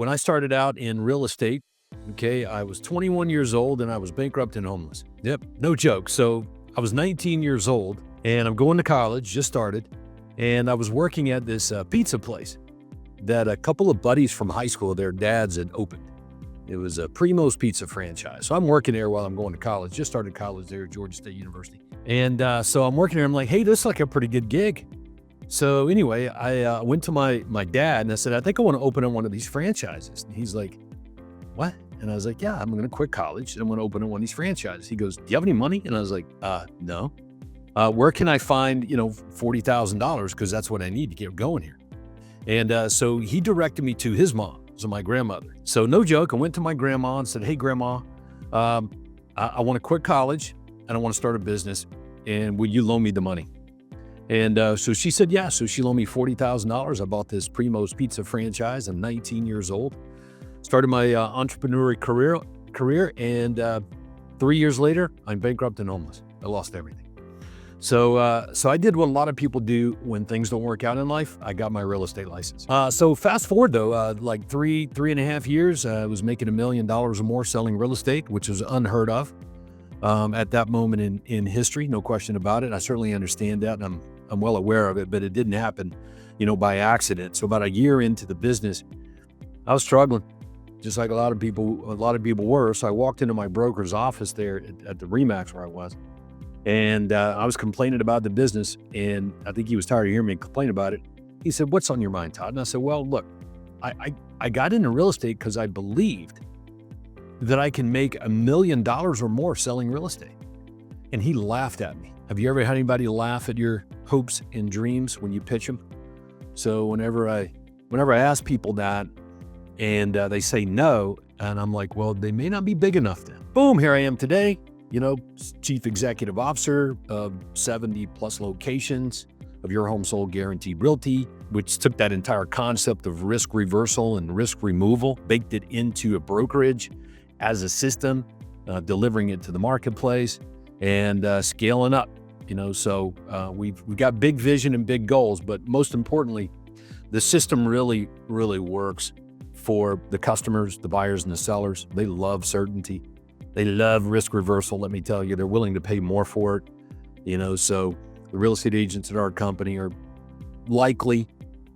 When I started out in real estate, okay, I was 21 years old and I was bankrupt and homeless. Yep, no joke. So I was 19 years old and I'm going to college, just started, and I was working at this pizza place that a couple of buddies from high school, their dads had opened. It was a Primo's Pizza franchise. So I'm working there while I'm going to college. Just started college there at Georgia State University. And so I'm working there. I'm like, hey, this is like a pretty good gig. So anyway, I went to my dad and I said, I think I want to open up one of these franchises. And he's like, what? And I was like, yeah, I'm going to quit college and I'm going to open up one of these franchises. He goes, do you have any money? And I was like, no. Where can I find, $40,000? Because that's what I need to get going here. And so he directed me to his mom, so my grandmother. So no joke, I went to my grandma and said, hey, Grandma, I want to quit college and I want to start a business. And will you loan me the money? And so she said, yeah. So she loaned me $40,000. I bought this Primo's Pizza franchise. I'm 19 years old. Started my entrepreneurial career. And 3 years later, I'm bankrupt and homeless. I lost everything. So I did what a lot of people do when things don't work out in life. I got my real estate license. So fast forward though, like three and a half years, I was making $1 million or more selling real estate, which was unheard of at that moment in history. No question about it. I certainly understand that, and I'm well aware of it, but it didn't happen, by accident. So about a year into the business, I was struggling, just like a lot of people were. So I walked into my broker's office there at the Remax where I was. And I was complaining about the business, and I think he was tired of hearing me complain about it. He said, what's on your mind, Todd? And I said, well, look, I got into real estate because I believed that I can make $1 million or more selling real estate. And he laughed at me. Have you ever had anybody laugh at your hopes and dreams when you pitch them? So whenever I ask people that and they say no, and I'm like, well, they may not be big enough then. Boom, here I am today. Chief executive officer of 70 plus locations of Your Home Sold Guaranteed Realty, which took that entire concept of risk reversal and risk removal, baked it into a brokerage as a system, delivering it to the marketplace and scaling up. So we've got big vision and big goals, but most importantly, the system really, really works for the customers, the buyers and the sellers. They love certainty. They love risk reversal, let me tell you. They're willing to pay more for it. So the real estate agents at our company are likely,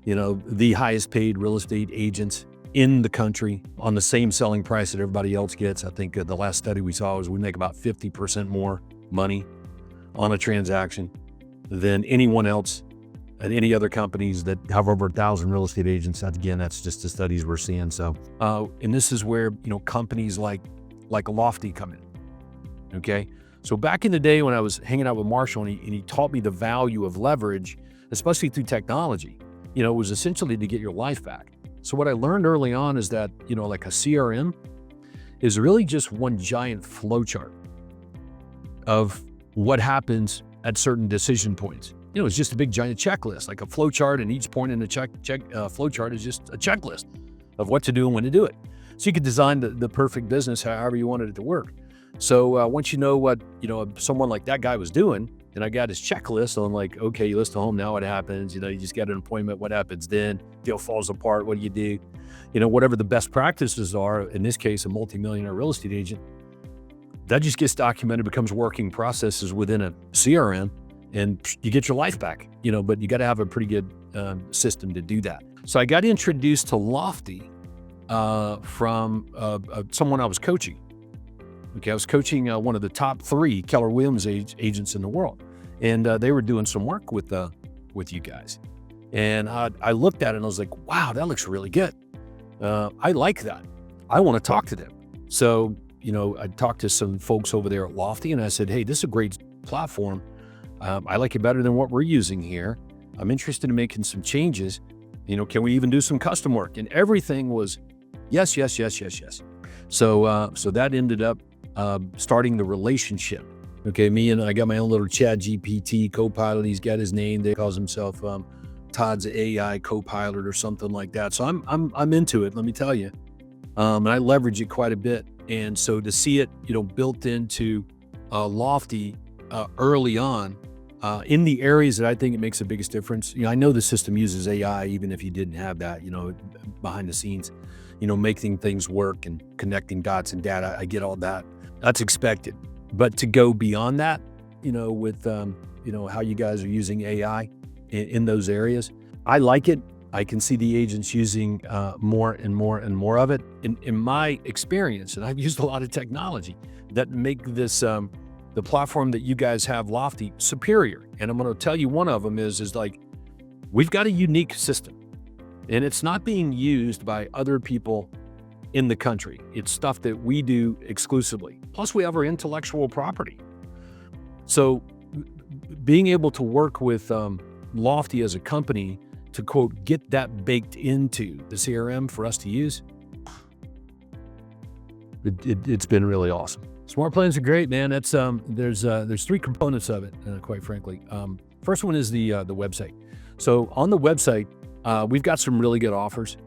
the highest paid real estate agents in the country on the same selling price that everybody else gets. I think the last study we saw was we make about 50% more money on a transaction than anyone else at any other companies that have over 1,000 real estate agents. Again, that's just the studies we're seeing. So, and this is where, companies like Lofty come in, okay? So back in the day when I was hanging out with Marshall and he taught me the value of leverage, especially through technology, it was essentially to get your life back. So what I learned early on is that, like a CRM is really just one giant flowchart of what happens at certain decision points. It's just a big giant checklist, like a flowchart, and each point in the flowchart is just a checklist of what to do and when to do it. So you could design the perfect business however you wanted it to work. So once you know what, someone like that guy was doing, and I got his checklist on like, okay, you list a home, now what happens? You just got an appointment, what happens then? Deal falls apart, what do you do? Whatever the best practices are, in this case, a multimillionaire real estate agent, that just gets documented, becomes working processes within a CRM, and you get your life back, but you got to have a pretty good system to do that. So I got introduced to Lofty from someone I was coaching. Okay, I was coaching one of the top 3 Keller Williams agents in the world, and they were doing some work with you guys. And I looked at it and I was like, wow, that looks really good. I like that. I want to talk to them. So, I talked to some folks over there at Lofty and I said, hey, this is a great platform. I like it better than what we're using here. I'm interested in making some changes. Can we even do some custom work? And everything was yes, yes, yes, yes, yes. So that ended up starting the relationship. Okay, me and I got my own little Chat GPT co-pilot. He's got his name. He calls himself Todd's AI co-pilot or something like that. So I'm into it. Let me tell you, and I leverage it quite a bit. And so to see it, built into Lofty early on, in the areas that I think it makes the biggest difference. I know the system uses AI, even if you didn't have that, behind the scenes. making things work and connecting dots and data. I get all that. That's expected. But to go beyond that, with, how you guys are using AI in those areas, I like it. I can see the agents using more and more and more of it. In my experience, and I've used a lot of technology that make this, the platform that you guys have, Lofty, superior. And I'm going to tell you one of them is like, we've got a unique system, and it's not being used by other people in the country. It's stuff that we do exclusively. Plus, we have our intellectual property. So being able to work with Lofty as a company to, quote, get that baked into the CRM for us to use, it's been really awesome. Smart plans are great, man. That's there's three components of it, quite frankly. First one is the website. So on the website, we've got some really good offers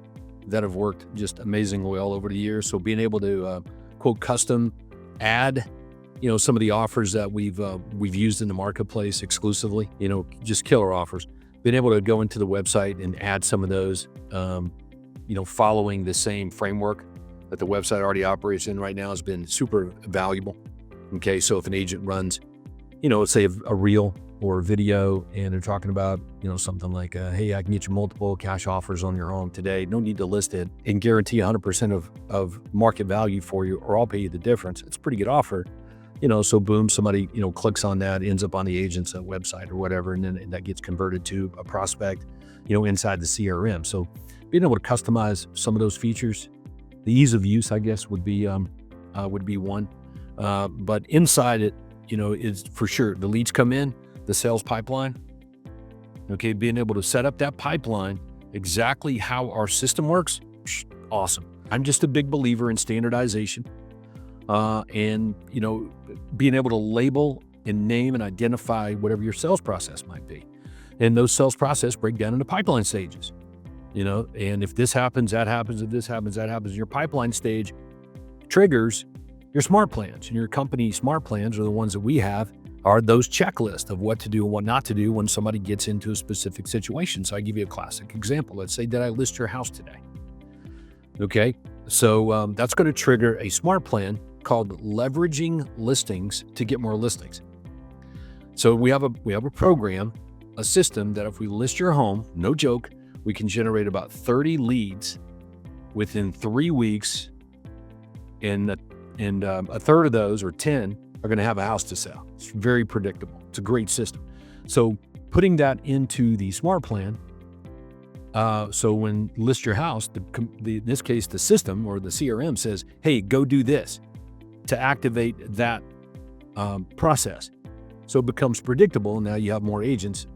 that have worked just amazingly well over the years. So being able to quote custom add, some of the offers that we've used in the marketplace exclusively, just killer offers. Being able to go into the website and add some of those, following the same framework that the website already operates in right now has been super valuable. Okay, so if an agent runs, let's say a reel or a video, and they're talking about, something like, hey, I can get you multiple cash offers on your home today. No need to list it and guarantee 100% of market value for you, or I'll pay you the difference. It's a pretty good offer. So boom, somebody, clicks on that, ends up on the agent's website or whatever, and then that gets converted to a prospect, inside the CRM. So being able to customize some of those features, the ease of use, I guess, would be one. But inside it, is for sure the leads come in, the sales pipeline. Okay, being able to set up that pipeline exactly how our system works, awesome. I'm just a big believer in standardization. And being able to label and name and identify whatever your sales process might be. And those sales process break down into pipeline stages, and if this happens, that happens, if this happens, that happens. Your pipeline stage triggers your smart plans, and your company smart plans are the ones that we have, are those checklists of what to do and what not to do when somebody gets into a specific situation. So I give you a classic example. Let's say that I list your house today. Okay. So that's going to trigger a smart plan called leveraging listings to get more listings. So we have a program, a system that if we list your home, no joke, we can generate about 30 leads within 3 weeks, and a third of those, or 10, are going to have a house to sell. It's very predictable. It's a great system. So putting that into the smart plan, so when list your house, in this case, the system or the CRM says, hey, go do this to activate that process. So it becomes predictable, and now you have more agents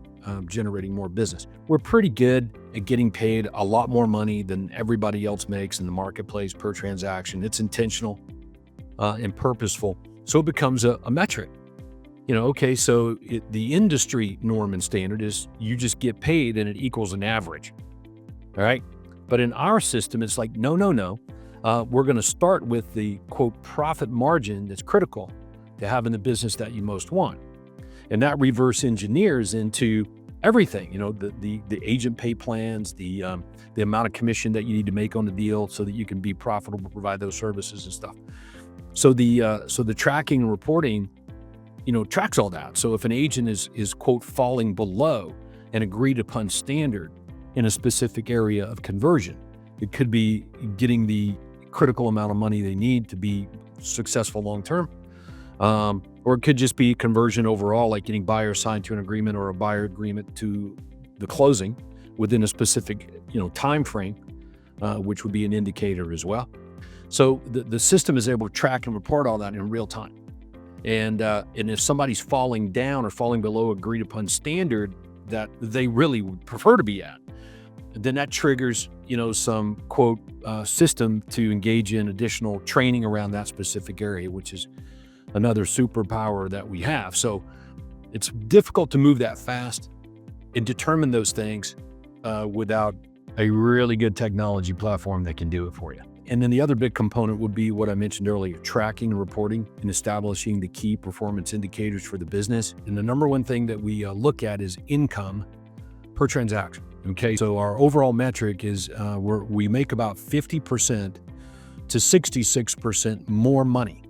generating more business. We're pretty good at getting paid a lot more money than everybody else makes in the marketplace per transaction. It's intentional and purposeful. So it becomes a metric. Okay, so the industry norm and standard is you just get paid and it equals an average. All right. But in our system, it's like, no. We're going to start with the, quote, profit margin that's critical to having the business that you most want. And that reverse engineers into everything, the agent pay plans, the amount of commission that you need to make on the deal so that you can be profitable, provide those services and stuff. So the tracking and reporting, tracks all that. So if an agent is quote, falling below an agreed upon standard in a specific area of conversion, it could be getting the critical amount of money they need to be successful long-term. Or it could just be conversion overall, like getting buyer signed to an agreement or a buyer agreement to the closing within a specific, time frame, which would be an indicator as well. So the system is able to track and report all that in real time. And if somebody's falling down or falling below agreed upon standard that they really would prefer to be at, then that triggers, some quote system to engage in additional training around that specific area, which is another superpower that we have. So it's difficult to move that fast and determine those things without a really good technology platform that can do it for you. And then the other big component would be what I mentioned earlier, tracking and reporting and establishing the key performance indicators for the business. And the number one thing that we look at is income per transaction. Okay, so our overall metric is we make about 50% to 66% more money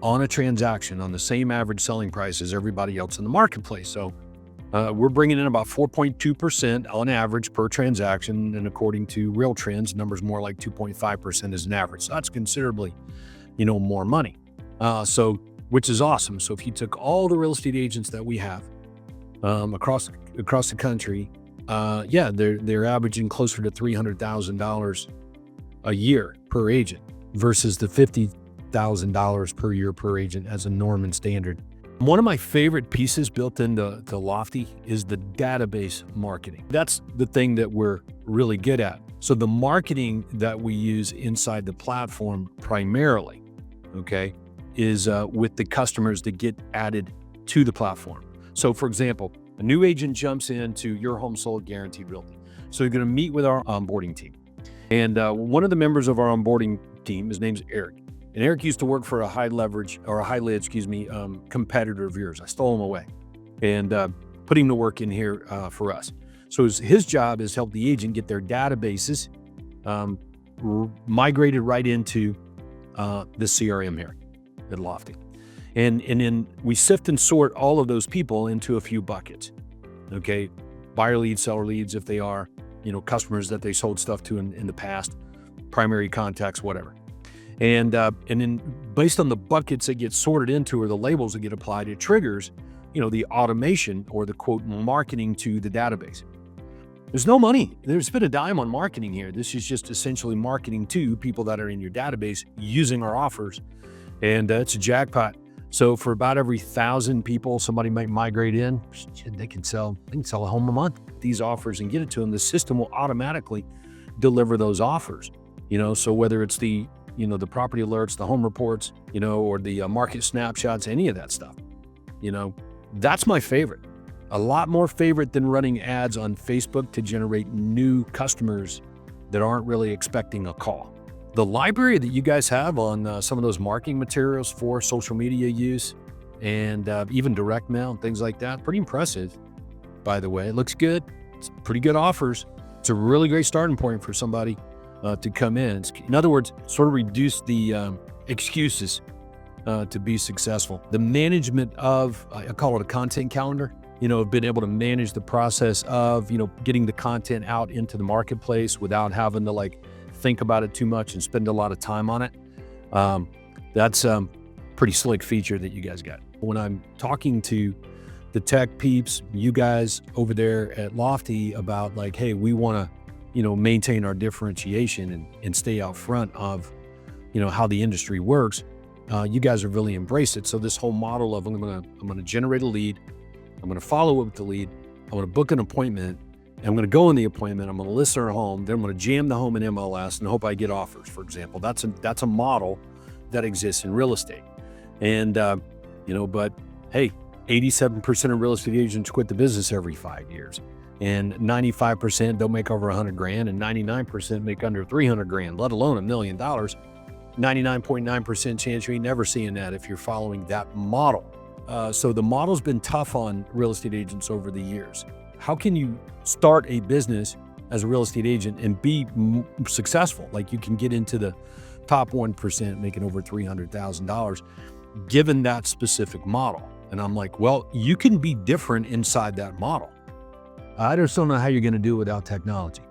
on a transaction on the same average selling price as everybody else in the marketplace. So we're bringing in about 4.2% on average per transaction, and according to Real Trends, numbers more like 2.5% as an average. So that's considerably, more money. Which is awesome. So if you took all the real estate agents that we have across the country, they're averaging closer to $300,000 a year per agent versus the $50,000 per year per agent as a norm and standard. One of my favorite pieces built into Lofty is the database marketing. That's the thing that we're really good at. So the marketing that we use inside the platform primarily, okay, is with the customers that get added to the platform. So for example, a new agent jumps into Your Home Sold Guaranteed Realty. So you're going to meet with our onboarding team. And one of the members of our onboarding team, his name's Eric. And Eric used to work for a highly competitor of yours. I stole him away and put him to work in here for us. So his job is help the agent get their databases migrated right into the CRM here at Lofty. And then we sift and sort all of those people into a few buckets. Okay, buyer leads, seller leads, if they are, customers that they sold stuff to in the past, primary contacts, whatever. And then based on the buckets that get sorted into or the labels that get applied, it triggers, the automation or the quote marketing to the database. There's no money. There's been a dime on marketing here. This is just essentially marketing to people that are in your database using our offers. And it's a jackpot. So for about every 1,000 people somebody might migrate in, they can sell a home a month, these offers, and get it to them. The system will automatically deliver those offers. So whether it's the property alerts, the home reports, or the market snapshots, any of that stuff, that's my favorite. A lot more favorite than running ads on Facebook to generate new customers that aren't really expecting a call. The library that you guys have on some of those marketing materials for social media use and even direct mail and things like that, pretty impressive, by the way. It looks good. It's pretty good offers. It's a really great starting point for somebody to come in. In other words, sort of reduce the excuses to be successful. The management of, I call it a content calendar, been able to manage the process of, getting the content out into the marketplace without having to think about it too much and spend a lot of time on it. That's a pretty slick feature that you guys got. When I'm talking to the tech peeps, you guys over there at Lofty about hey, we want to, maintain our differentiation and stay out front of, how the industry works, you guys have really embraced it. So this whole model of I'm gonna generate a lead, I'm gonna follow up with the lead, I'm gonna book an appointment, and I'm gonna go in the appointment, I'm gonna list their home, then I'm gonna jam the home in MLS and hope I get offers, for example. That's a model that exists in real estate. And but hey, 87% of real estate agents quit the business every 5 years. And 95% don't make over $100,000, and 99% make under $300,000, let alone $1 million. 99.9% chance you ain't never seeing that if you're following that model. So the model's been tough on real estate agents over the years. How can you start a business as a real estate agent and be successful? You can get into the top 1% making over $300,000 given that specific model. And I'm well, you can be different inside that model. I just don't know how you're going to do it without technology.